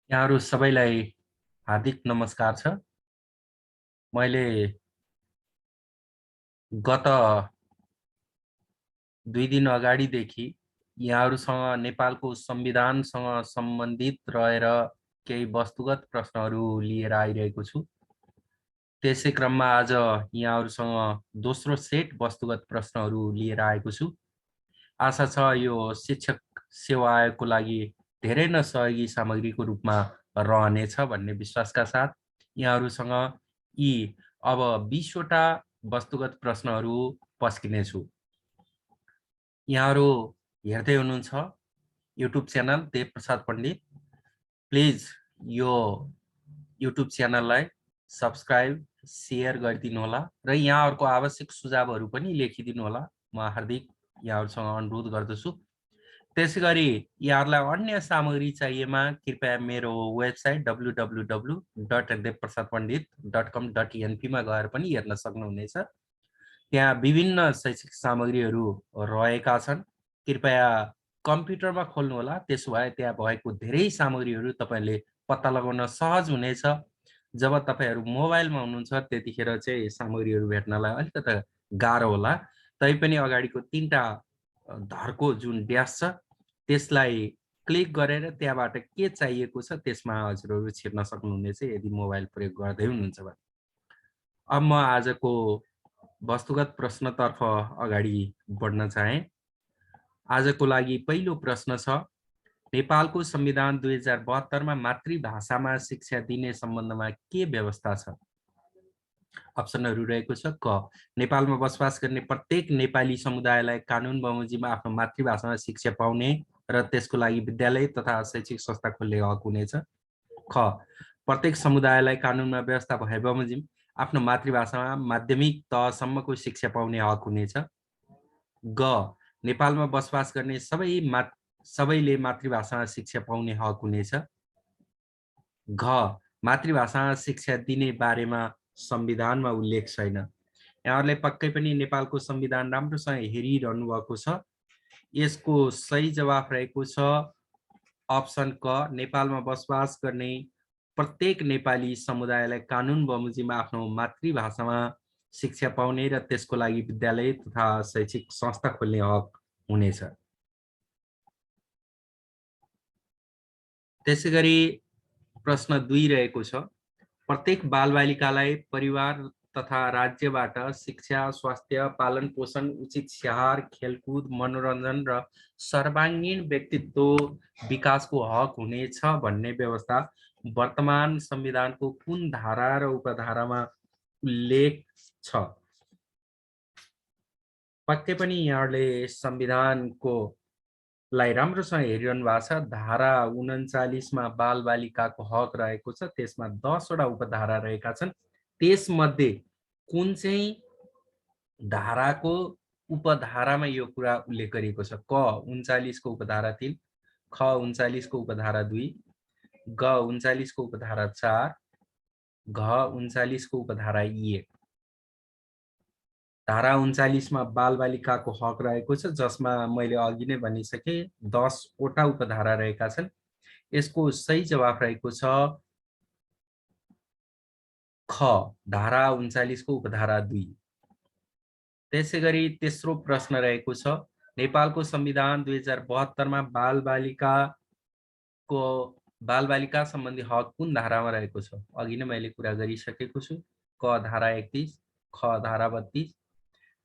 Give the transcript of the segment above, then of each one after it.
यहाँहरू सबैलाई हार्दिक नमस्कार छ। मैले गत 2 दिन अगाडिदेखि यहाँहरूसँग नेपालको संविधानसँग सम्बन्धित रहेर केही वस्तुगत प्रश्नहरू लिएर आइरहेको छु। त्यसै क्रममा आज यहाँहरूसँग दोस्रो सेट वस्तुगत प्रश्नहरू लिएर आएको छु। आशा छ यो शिक्षक सेवा आयोगको लागि धेरै न सहयोगी सामग्रीको रूपमा रहनेछ भन्ने विश्वासका साथ यहाँहरूसँग यी अब 20वटा वस्तुगत प्रश्नहरू पस्किनेछु। यहाँहरू हेर्दै हुनुहुन्छ YouTube channel Dev Prasad Pandit. Please यो युट्युब च्यानललाई सब्स्क्राइब सेयर गरिदिनु होला र यहाँहरूको आवश्यक सुझावहरू पनि लेखिदिनु होला। म हार्दिक यहाँहरूसँग अनुरोध गर्दछु। त्यसैगरी यहाँहरूलाई अन्य सामग्री चाहिएमा कृपया मेरो वेबसाइट www.devprasadpandit.com.np मा गएर पनि हेर्न सक्नुहुनेछ। त्यहाँ विभिन्न शैक्षिक सामग्रीहरू रहेका छन्। कृपया कम्प्युटरमा खोल्नुहोला, त्यसो भए त्यहाँ भएको धेरै सामग्रीहरू तपाईले पत्ता लगाउन सहज हुनेछ। जब तपाईहरू मोबाइलमा हुनुहुन्छ त्यतिखेर चाहिँ सामग्रीहरू भेट्नलाई अलिकति गाह्रो होला। तैपनि अगाडिको 3टा धर्को जुन ड्यास छ त्यसलाई क्लिक गरेर त्यहाँबाट के चाहिएको छ त्यसमा हजुरहरू छिर्न सक्नुहुनेछ यदि मोबाइल प्रयोग गर्दै हुनुहुन्छ भने। अब म आजको वस्तुगत प्रश्नतर्फ अगाडि बढ्न चाहे। आजको लागि पहिलो प्रश्न छ, नेपालको संविधान 2072 मा मातृभाषामा शिक्षा दिने सम्बन्धमा के व्यवस्था छ? अप्सनहरू रहेको छ। क, नेपालमा बसोबास गर्ने प्रत्येक नेपाली समुदायलाई कानुन बमोजिममा आफ्नो मातृभाषामा शिक्षा पाउने र त्यसको लागि विद्यालय तथा शैक्षिक संस्था खोल्ने हक हुनेछ। ख, प्रत्येक समुदायलाई कानुनमा व्यवस्था भए बमोजिम आफ्नो मातृभाषामा माध्यमिक तहसम्मको शिक्षा पाउने हक हुनेछ। ग, नेपालमा बसोबास गर्ने सबैले मातृभाषामा शिक्षा पाउने हक हुनेछ। घ, मातृभाषामा शिक्षा दिने बारेमा संविधानमा उल्लेख छैन। यहाँहरूले पक्कै पनि नेपालको संविधान राम्रोसँग हेरिरहनु भएको छ। यसको सही जवाफ रहेको छ अप्सन क, नेपालमा बसोबास गर्ने प्रत्येक नेपाली समुदायलाई कानुन बमोजिममा आफ्नो मातृभाषामा शिक्षा पाउने र त्यसको लागि विद्यालय तथा शैक्षिक संस्था खोल्ने हक हुनेछ। त्यसैगरी प्रश्न 2 रहेको छ, प्रत्येक बालबालिकालाई परिवार तथा राज्यबाट शिक्षा, स्वास्थ्य, पालन पोषण, उचित स्याहार, खेलकुद, मनोरञ्जन र सर्वाङ्गीण व्यक्तित्व विकासको हक हुनेछ भन्ने व्यवस्था वर्तमान संविधानको कुन धारा र उपधारामा उल्लेख छ? पक्कै पनि यहाँहरूले संविधानको लाई राम्रोसँग हेरिरहनु भएको छ। धारा 39 मा बालबालिकाको हक रहेको छ। त्यसमा 10वटा उपधारा रहेका छन्। त्यसमध्ये कुन चाहिँ धाराको उपधारामा यो कुरा उल्लेख गरिएको छ? क, 39 को उपधारा 3, ख, 39 को उपधारा 2, ग, 39 को उपधारा 4, घ, 39 को उपधारा 1। धारा 39 मा बालबालिकाको हक रहेको छ, जसमा मैले अघि नै भनिसके 10वटा उपधारा रहेका छन्। यसको सही जवाफ रहेको छ ख, धारा 39 को उपधारा 2। त्यसैगरी तेस्रो प्रश्न रहेको छ, नेपालको संविधान 2072 मा बालबालिका सम्बन्धी हक कुन धारामा रहेको छ? अघि नै मैले कुरा गरिसकेको छु। क, धारा 31, ख, धारा 32,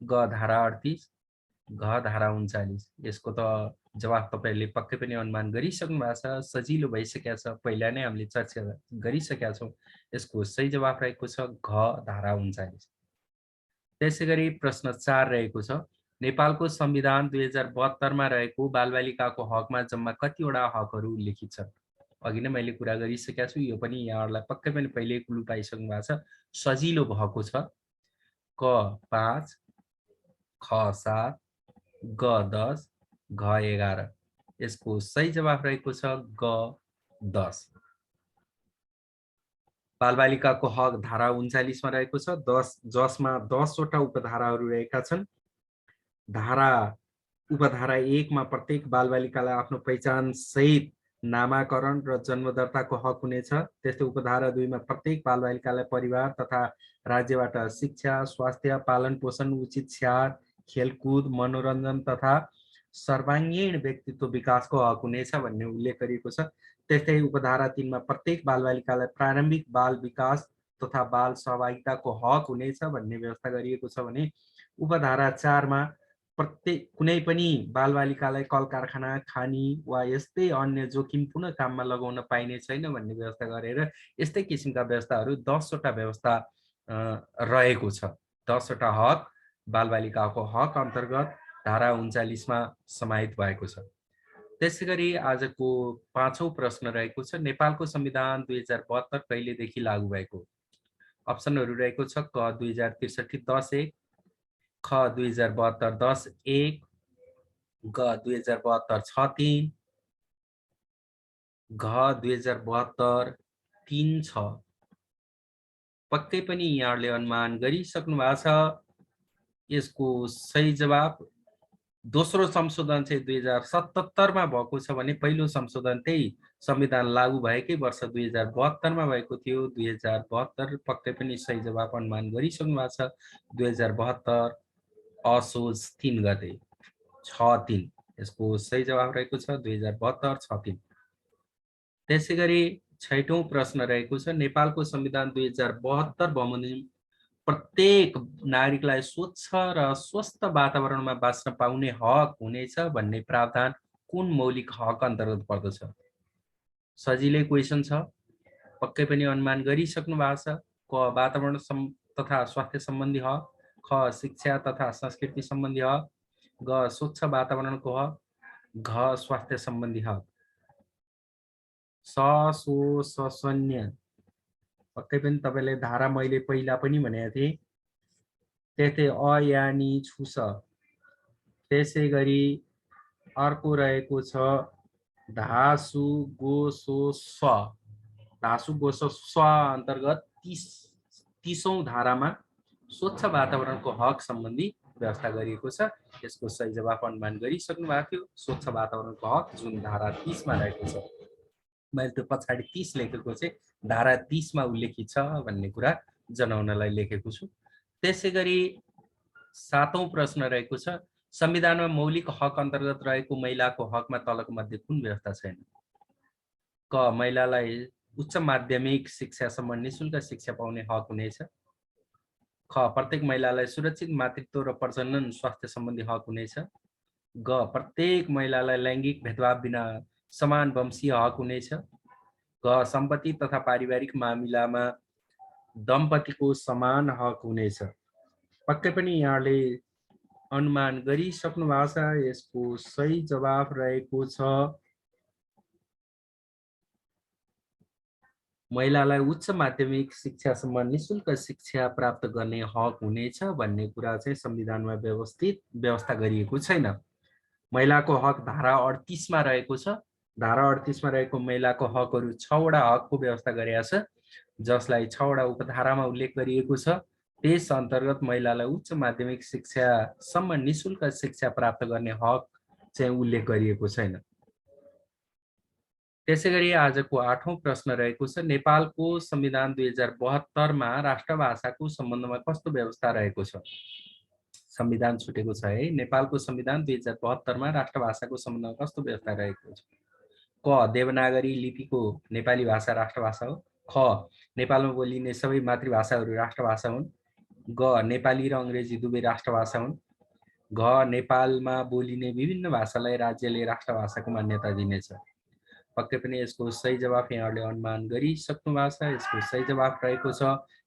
ग, धारा 38, घ, धारा 39। यसको त जवाफ तपाईहरुले पक्कै पनि अनुमान गरिसक्नु भएको छ, सजिलो भइसकेको छ, पहिला नै हामीले चर्चा गरिसकेका छौं। यसको सही जवाफ रहेको छ घ, धारा 39। त्यसैगरी प्रश्न 4 रहेको छ, नेपालको संविधान 2072 मा रहेको बालबालिकाको हकमा जम्मा कतिवटा हकहरू उल्लेखित छन्? अघि नै मैले कुरा गरिसकेका छु, यो पनि यहाँहरूलाई पक्कै पनि पहिल्यै क्लु पाइसक्नु भएको छ, सजिलो भएको छ। क, 5, ख, 7, ग, 10, घ, 11। यसको सही जवाफ रहेको छ ग, 10। बालबालिकाको हक धारा 39 मा रहेको छ, जसमा 10वटा उपधाराहरू रहेका छन्। उपधारा 1 मा प्रत्येक बालबालिकालाई आफ्नो पहिचान सहित नामाकरण र जन्मदर्ताको हक हुनेछ। त्यस्तै उपधारा 2 मा प्रत्येक बालबालिकालाई परिवार तथा राज्यबाट शिक्षा, स्वास्थ्य, पालन पोषण, उचित स्याहार, खेलकुद, मनोरञ्जन तथा सर्वाङ्गीण व्यक्तित्व विकासको हक हुनेछ भन्ने उल्लेख गरिएको छ। त्यस्तै उपधारा 3 मा प्रत्येक बालबालिकालाई प्रारम्भिक बाल विकास तथा बाल सहभागिताको हक हुनेछ भन्ने व्यवस्था गरिएको छ भने उपधारा 4 मा प्रत्येक कुनै पनि बालबालिकालाई कल कारखाना, खानी वा यस्तै अन्य जोखिमपूर्ण काममा लगाउन पाइने छैन भन्ने व्यवस्था गरेर यस्तै किसिमका व्यवस्थाहरू 10 वटा व्यवस्था रहेको छ। 10 वटा हक बालबालिकाको हक अन्तर्गत धारा 39 मा समाहित भएको छ। त्यसैगरी आजको 5औं प्रश्न रहेको छ, नेपालको संविधान 2072 कहिलेदेखि लागू भएको? अप्सनहरू रहेको छ क 2063 10/1, ख 2072 10/1, ग 2072 6/3, घ 2072 3/6। पक्कै पनि यहाँहरूले अनुमान गरिसक्नु भएको छ। यसको सही जवाब दोस्रो संशोधन चाहिँ 2077 मा भएको छ भने पहिलो संशोधन त्यही संविधान लागू भएकै वर्ष 2072 मा भएको थियो। 2072 पक्कै पनि सही जवाब अनुमान गरिसक्नु भएको छ। 2072 असोज 3 गते 6/3 यसको सही जवाब रहेको छ 2072 6/3। त्यसैगरी 6औं प्रश्न रहेको छ, नेपालको संविधान 2072 बमोजिम प्रत्येक नागरिकलाई स्वच्छ र स्वस्थ वातावरणमा बाँच्न पाउने हक हुनेछ भन्ने प्रावधान कुन मौलिक हक अन्तर्गत पर्दछ? सजिलै क्वेसन छ, पक्कै पनि अनुमान गरिसक्नु भएको छ। क वातावरण तथा स्वास्थ्य सम्बन्धी हक, ख शिक्षा तथा संस्कृति सम्बन्धी हक, ग स्वच्छ वातावरणको हक, घ स्वास्थ्य सम्बन्धी हक। सशन्य पक्कै पनि तपाईँले धारा मैले पहिला पनि भनेको थिएँ। त्यस्तै अयानी छुस। त्यसै गरी अर्को रहेको छ धासु गोसो स्व। धासु गोसो स्व अन्तर्गत 30औं धारामा स्वच्छ वातावरणको हक सम्बन्धी व्यवस्था गरिएको छ। यसको सही जवाब अनुमान गरिसक्नु भएको थियो। स्वच्छ वातावरणको हक जुन धारा 30 मा रहेको छ। मैले त्यो पछाडि 30 लेखेको चाहिँ धारा 30 मा उल्लेखित छ भन्ने कुरा जनाउनलाई लेखेको छु। त्यसैगरी 7औं प्रश्न रहेको छ, संविधानमा मौलिक हक अन्तर्गत रहेको महिलाको हकमा तलको मध्ये कुन व्यवस्था छैन? क महिलालाई उच्च माध्यमिक शिक्षासम्म निशुल्क शिक्षा पाउने हक हुनेछ। ख प्रत्येक महिलालाई सुरक्षित मातृत्व र प्रजनन स्वास्थ्य सम्बन्धी हक हुनेछ। ग प्रत्येक महिलालाई लैङ्गिक भेदभाव बिना समान वंशीय हक हुनेछ। ग सम्पत्ति तथा पारिवारिक मामिलामा दम्पतिको समान हक हुनेछ। पक्कै पनि यहाँले अनुमान गरिसक्नु भएको छ। यसको सही जवाब रहेको छ महिलालाई उच्च माध्यमिक शिक्षासम्म निशुल्क शिक्षा प्राप्त गर्ने हक हुनेछ भन्ने कुरा चाहिँ संविधानमा व्यवस्था गरिएको छैन। महिलाको हक धारा 38 मा रहेको छ। धारा 38 मा रहेको महिलाको हकहरू 6 वटा हकको व्यवस्था गरिएको छ, जसलाई 6 वटा उपधारामा उल्लेख गरिएको छ। त्यस अन्तर्गत महिलालाई उच्च माध्यमिक शिक्षासम्म निशुल्क शिक्षा प्राप्त गर्ने हक चाहिँ उल्लेख गरिएको छैन। त्यसैगरी आजको 8औं प्रश्न रहेको छ, नेपालको संविधान 2072 मा राष्ट्रभाषाको सम्बन्धमा कस्तो व्यवस्था रहेको छ? संविधान छुटेको छ है। नेपालको संविधान 2072 मा राष्ट्रभाषाको सम्बन्धमा कस्तो व्यवस्था रहेको छ? क देवनागरी लिपिको नेपाली भाषा राष्ट्रभाषा हो। ख नेपालमा बोलिने सबै मातृभाषाहरू राष्ट्रभाषा हुन्। ग नेपाली र अङ्ग्रेजी दुवै राष्ट्रभाषा हुन्। घ नेपालमा बोलिने विभिन्न भाषालाई राज्यले राष्ट्रभाषाको मान्यता दिनेछ। पक्कै पनि यसको सही जवाब यहाँहरूले अनुमान गरिसक्नु भएको छ। यसको सही जवाब रहेको छ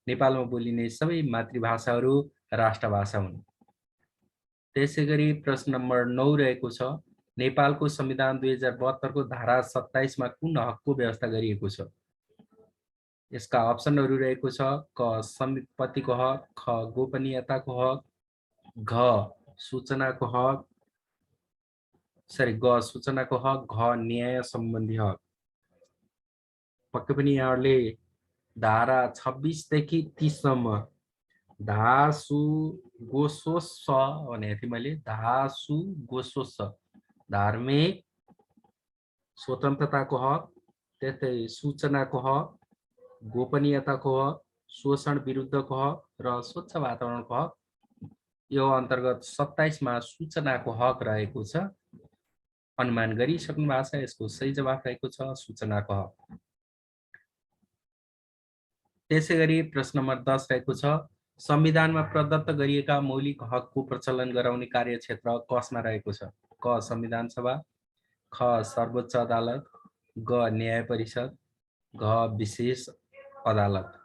नेपालमा बोलिने सबै मातृभाषाहरू राष्ट्रभाषा हुन्। त्यसैगरी प्रश्न नम्बर 9 रहेको छ, नेपालको संविधान 2072 को धारा 27 मा कुन हकको व्यवस्था गरिएको छ? यसका अप्सनहरू रहेको छ क सम्पत्तिको हक, ख गोपनीयताको हक, घ सूचनाको हक, ग सूचनाको हक, घ न्याय सम्बन्धी हक। पक्कै पनि यहाँहरूले धारा 26 देखि 30 सम्म धासु गोसोस भनेको थिएँ मैले। धासु गोसोस धार्मिक स्वतन्त्रताको हक, त्यस्तै सूचनाको हक, गोपनीयताको हक, शोषण विरुद्धको हक र स्वच्छ वातावरणको हक। यो अन्तर्गत 27 मा सूचनाको हक रहेको छ। अनुमान गरिसक्नु भएको छ, यसको सही जवाफ रहेको छ सूचनाको हक। त्यसै गरी प्रश्न नम्बर 10 रहेको छ, संविधानमा प्रदत्त गरिएका मौलिक हकको प्रचलन गराउने कार्यक्षेत्र कसमा रहेको छ? क संविधान सभा, ख सर्वोच्च अदालत, ग न्याय परिषद, घ विशेष अदालत।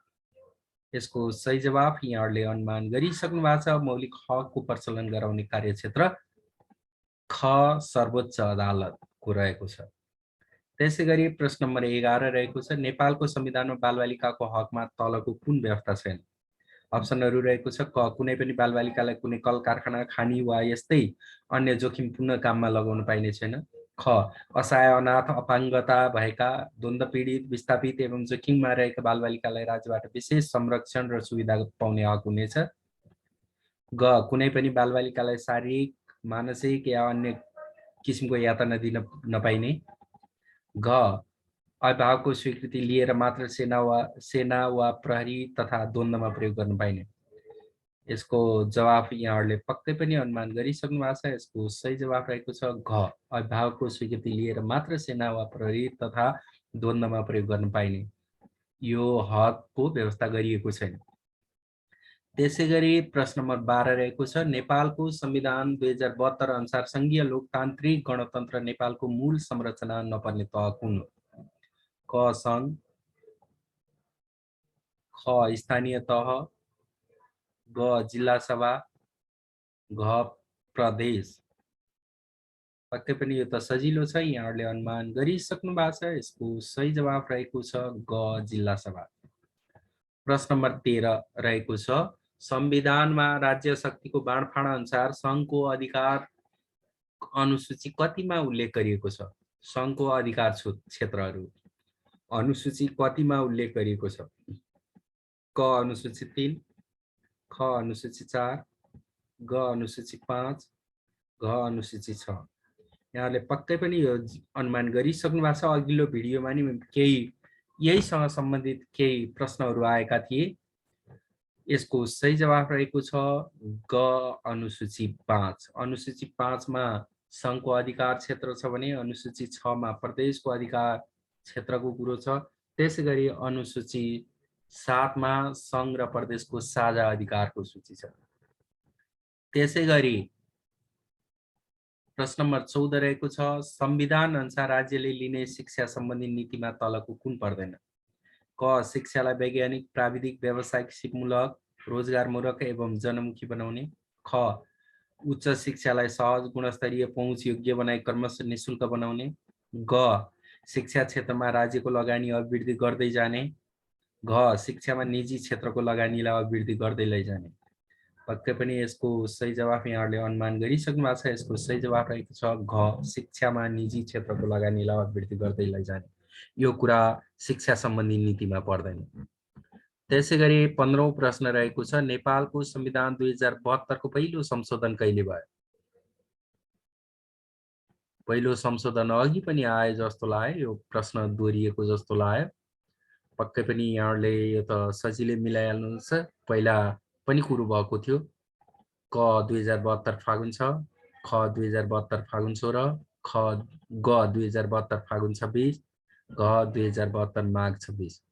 यसको सही जवाफ यहाँहरूले अनुमान गरिसक्नु भएको छ, मौलिक हकको प्रचलन गराउने कार्यक्षेत्र ख सर्वोच्च अदालतको रहेको छ। त्यसै गरी प्रश्न नम्बर 11 रहेको छ, नेपालको संविधानमा बालबालिकाको हकमा तलको कुन व्यवस्था छैन? अप्सनहरू रहेको छ, क कुनै पनि बालबालिकालाई कुनै कल कारखाना, खानी वा यस्तै अन्य जोखिमपूर्ण काममा लगाउन पाइने छैन। ख असहाय, अनाथ, अपाङ्गता भएका, द्वन्द्व पीडित, विस्थापित एवं जोखिममा रहेका बालबालिकालाई राज्यबाट विशेष संरक्षण र सुविधा पाउने हक हुनेछ। ग कुनै पनि बालबालिकालाई शारीरिक, मानसिक या अन्य किसिमको यातना दिन नपाइने। घ अभिभावकको स्वीकृति लिएर मात्र सेना वा प्रहरी तथा द्वन्द्वमा प्रयोग गर्न पाइने। यसको जवाफ यहाँहरूले पक्कै पनि अनुमान गरिसक्नु भएको छ, यसको सही जवाफ रहेको छ घ अभिभावकको स्वीकृति लिएर मात्र सेना वा प्रहरी तथा द्वन्द्वमा प्रयोग गर्न पाइने। यो हकको व्यवस्था गरिएको छैन। त्यसै गरी प्रश्न नम्बर 12 रहेको छ, नेपालको संविधान 2072 अनुसार संघीय लोकतान्त्रिक गणतन्त्र नेपालको मूल संरचना नपर्ने तह कुन? क सङ्घ, ख स्थानीय तह, ग जिल्ला सभा, घ प्रदेश। पक्कै पनि यो त सजिलो छ, यहाँहरूले अनुमान गरिसक्नु भएको छ, यसको सही जवाफ रहेको छ ग जिल्ला सभा। प्रश्न नम्बर 13 रहेको छ, संविधानमा राज्य शक्तिको बाँडफाँड अनुसार सङ्घको अधिकार अनुसूची कतिमा उल्लेख गरिएको छ? सङ्घको अधिकार क्षेत्रहरू अनुसूची कतिमा उल्लेख गरिएको छ? क अनुसूची 3, ख अनुसूची 4, ग अनुसूची 5, घ अनुसूची 6। यहाँले पक्कै पनि यो अनुमान गरिसक्नु भएको छ। अघिल्लो भिडियोमा नि केही यहीसँग सम्बन्धित केही प्रश्नहरू आएका थिए। यसको सही जवाफ रहेको छ ग अनुसूची 5। अनुसूची 5 मा सङ्घको अधिकार क्षेत्र छ भने अनुसूची 6 मा प्रदेशको अधिकार क्षेत्रको कुरो छ। त्यसै गरी अनुसूची 7 मा सङ्घ र प्रदेशको साझा अधिकारको सूची छ। त्यसै गरी प्रश्न नम्बर 14 रहेको छ, संविधान अनुसार राज्यले लिने शिक्षा सम्बन्धी नीतिमा तलको कुन पर्दैन? क शिक्षालाई वैज्ञानिक, प्राविधिक, व्यावसायिक, सिपमूलक, रोजगारमूलक एवं जनमुखी बनाउने। ख उच्च शिक्षालाई सहज, गुणस्तरीय, पहुँच योग्य बनाई क्रमशः निःशुल्क बनाउने। ग शिक्षा क्षेत्रमा राज्यको लगानी अभिवृद्धि गर्दै जाने। घ शिक्षामा निजी क्षेत्रको लगानीलाई अभिवृद्धि गर्दै लैजाने। पक्कै पनि यसको सही जवाफ यहाँहरूले अनुमान गरिसक्नु भएको छ। यसको सही जवाफ रहेको छ घ शिक्षामा निजी क्षेत्रको लगानीलाई अभिवृद्धि गर्दै लैजाने। यो कुरा शिक्षा सम्बन्धी नीतिमा पर्दैन। त्यसै गरी 15औं प्रश्न रहेको छ, नेपालको संविधान 2072 को पहिलो संशोधन कहिले भयो? पहिलो संशोधन अघि पनि आए जस्तो लाग्यो, यो प्रश्न दोहोरिएको जस्तो लाग्यो। पक्कै पनि यहाँहरूले यो त सजिलै मिलाइहाल्नुहुन्छ। पहिला पनि कुरो भएको थियो। क 2072 फागुन 6, ख 2072 फागुन 16, ग 2072 फागुन 26, घ 2072 माघ 26।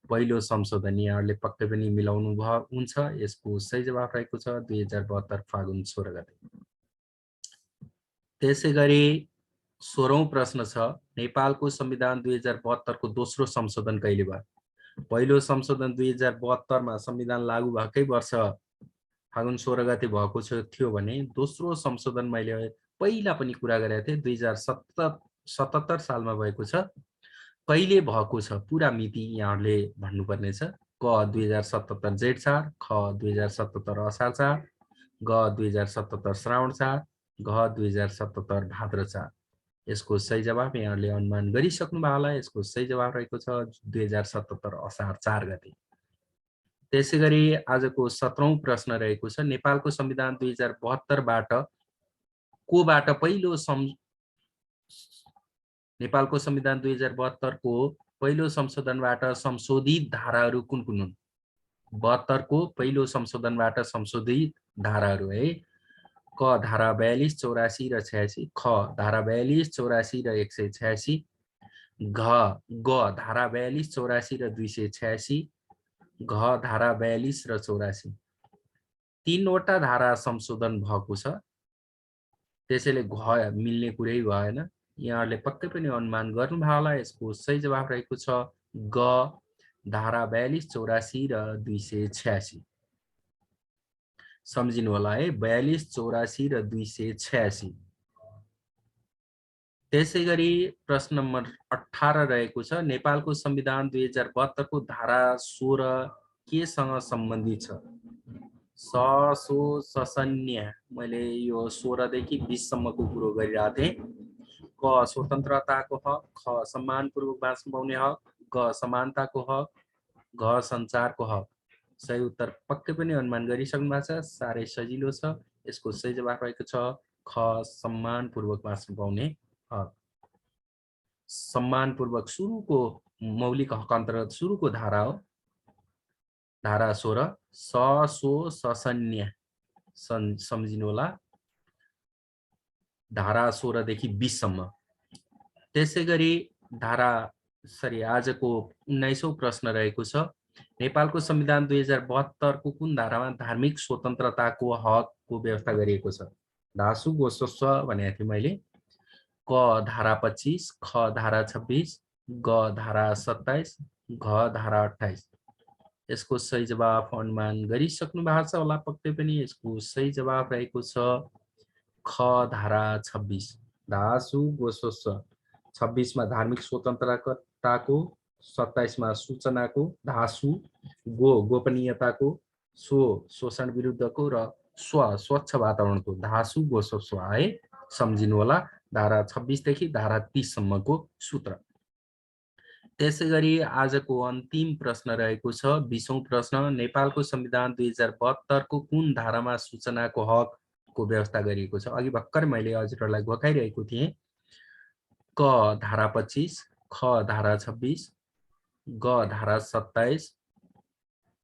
पहिलो संशोधन यहाँहरूले पक्कै पनि मिलाउनु हुन्छ। यसको सही जवाफ रहेको छ 2072 फागुन 16 गते। त्यसै गरी 16औं प्रश्न छ, नेपालको संविधान 2072 को दोस्रो संशोधन कहिले भयो? पहिलो संशोधन 2072 मा संविधान लागू भएकै वर्ष फागुन 16 गते भएको थियो भने दोस्रो संशोधन मैले पहिला पनि कुरा गरेको थिएँ 2077 सालमा भएको छ। कहिले भएको छ पुरा मिति यहाँहरूले भन्नुपर्नेछ। क 2077 जेठ 4, ख 2077 असार 4, ग 2077 श्रावण 4, घ 2077 भाद्र 4। यसको सही जवाफ यहाँहरूले अनुमान गरिसक्नु भएको होला। यसको सही जवाफ रहेको छ 2077 असार 4 गते। त्यसै गरी आजको 17औं प्रश्न रहेको छ, नेपालको संविधान 2072 बाट कोबाट पहिलो नेपालको संविधान 2072 को पहिलो संशोधनबाट संशोधित धाराहरू कुन कुन हुन्? 72 को पहिलो संशोधनबाट संशोधित धाराहरू है। क धारा 42, 84 र 86, ख धारा 42, 84 र 186, ग धारा 42, 84 र 286, घ धारा 42 र 84। तीनवटा धारा संशोधन भएको छ, त्यसैले घ मिल्ने कुरै भएन। यहाँहरूले पक्कै पनि अनुमान गर्नुभयो होला। यसको सही जवाफ रहेको छ ग धारा 42, 84 र 286। सम्झिनु होला है, 42, 84 र 286। त्यसै गरी प्रश्न नम्बर 18 रहेको छ, नेपालको संविधान 2072 को धारा 16 केसँग सम्बन्धित छ? सो ससन्य, मैले यो 16 देखि 20 सम्मको कुरो गरिरहेको थिएँ। क स्वतन्त्रताको हक, ख सम्मानपूर्वक बाँच्न पाउने हक, ग समानताको हक, घ सञ्चारको हक। सही उत्तर पक्कै पनि अनुमान गरिसक्नु भएको छ, साह्रै सजिलो छ। यसको सही जवाफ रहेको छ ख सम्मानपूर्वक बाँच्न पाउने हक। सम्मानपूर्वक सुरुको मौलिक हक अन्तर्गत सुरुको धारा हो, धारा 16। सो ससन्य सम्झिनु होला, धारा 16 देखि 20 सम्म। त्यसै गरी आजको 19औं प्रश्न रहेको छ, नेपालको संविधान 2072 को कुन धारामा धार्मिक स्वतन्त्रताको हकको व्यवस्था गरिएको छ? धासु गोस्व भनेको थिएँ मैले। क धारा 25, ख धारा 26, ग धारा 27, घ धारा 28। यसको सही जवाफ अनुमान गरिसक्नु भएको छ होला पक्कै पनि। यसको सही जवाफ रहेको छ ख धारा 26, धासु गोस्व। 26 मा धार्मिक स्वतन्त्रताको, 27 मा सूचनाको, धासु गोपनीयताको, शोषण विरुद्धको र स्वच्छ वातावरणको, धासु गोस्व है। सम्झिनु होला, धारा 26 देखि धारा 30 सम्मको सूत्र। त्यसै गरी आजको अन्तिम प्रश्न रहेको छ 20औं प्रश्न, नेपालको संविधान 2072 को कुन धारामा सूचनाको हकको व्यवस्था गरिएको छ? अघि भर्खर मैले हजुरहरूलाई बताइरहेको थिएँ। क धारा 25, ख धारा 26, ग धारा 27,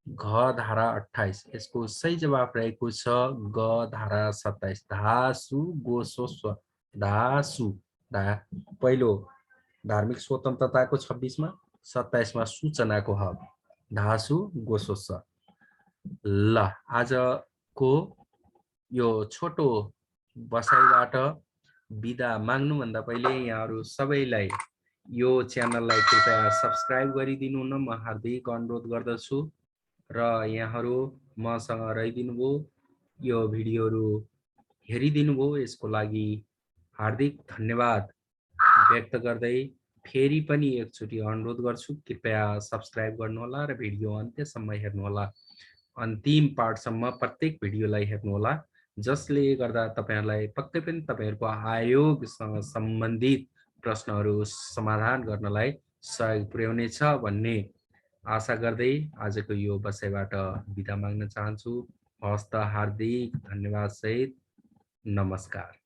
घ धारा 28। यसको सही जवाफ रहेको छ ग धारा 27, धासु गोस्व। धासु पहिलो धार्मिक स्वतन्त्रताको 26 मा, 27 मा सूचनाको हक, धासु गोस्व। ल, आजको यो छोटो बसाइबाट बिदा माग्नुभन्दा पहिले यहाँहरू सबैलाई यो च्यानललाई कृपया सब्स्क्राइब गरिदिनु हुन म हार्दिक अनुरोध गर्दछु र यहाँहरू मसँग रहिदिनु भयो, यो भिडियोहरू हेरिदिनु भयो, यसको लागि हार्दिक धन्यवाद व्यक्त गर्दै फेरि पनि एकचोटि अनुरोध गर्छु, कृपया सब्स्क्राइब गर्नुहोला र भिडियो अन्त्यसम्म हेर्नुहोला। अन्तिम पार्टसम्म प्रत्येक भिडियोलाई हेर्नुहोला, जसले गर्दा तपाईहरुलाई पक्कै पनि तपाईहरुको आयोगसँग सम्बन्धित प्रश्नहरू समाधान गर्नलाई सहयोग पुर्याउनेछ भन्ने आशा गर्दै आजको यो बसाइबाट बिदा माग्न चाहन्छु। हस्त हार्दिक धन्यवाद सहित नमस्कार।